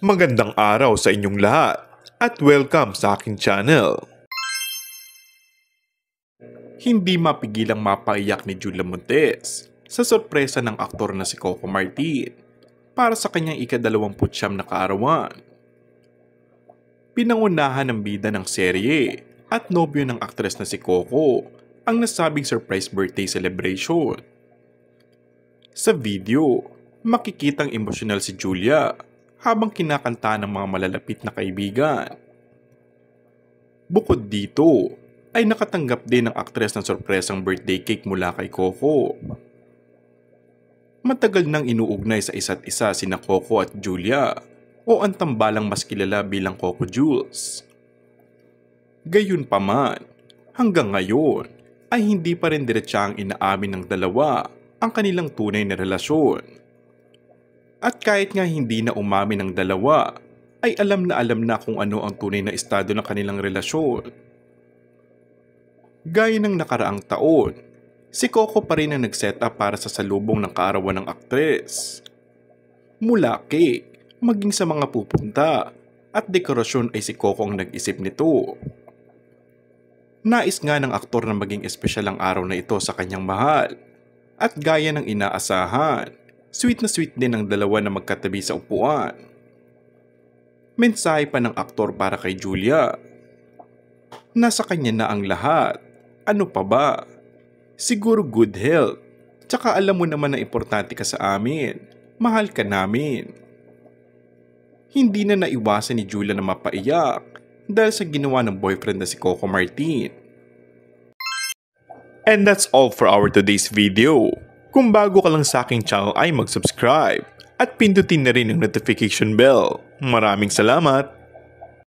Magandang araw sa inyong lahat at welcome sa aking channel. Hindi mapigilang mapaiyak ni Julia Montes sa sorpresa ng aktor na si Coco Martin para sa kanyang ika-29 na kaarawan. Pinangunahan ng bida ng serye at nobyo ng aktres na si Coco ang nasabing surprise birthday celebration. Sa video, makikitang emosyonal si Julia habang kinakanta ng mga malalapit na kaibigan. Bukod dito, ay nakatanggap din ng aktres ng sorpresang birthday cake mula kay Coco. Matagal nang inuugnay sa isa't isa sina Coco at Julia o ang tambalang mas kilala bilang Coco Jules. Gayunpaman, hanggang ngayon ay hindi pa rin diretsahang inaamin ng dalawa ang kanilang tunay na relasyon. At kahit nga hindi na umamin ng dalawa, ay alam na kung ano ang tunay na estado ng kanilang relasyon. Gaya ng nakaraang taon, si Coco pa rin ang nag-set up para sa salubong ng kaarawan ng aktres. Mula cake, maging sa mga pupunta, at dekorasyon ay si Coco ang nag-isip nito. Nais nga ng aktor na maging espesyal ang araw na ito sa kanyang mahal, at gaya ng inaasahan, sweet na sweet din ang dalawa na magkatabi sa upuan. Mensahe pa ng aktor para kay Julia. Nasa kanya na ang lahat. Ano pa ba? Siguro good health. Tsaka alam mo naman na importante ka sa amin. Mahal ka namin. Hindi na naiwasan ni Julia na mapaiyak dahil sa ginawa ng boyfriend na si Coco Martin. And that's all for our today's video. Kung bago ka lang sa aking channel ay mag-subscribe at pindutin na rin ang notification bell. Maraming salamat!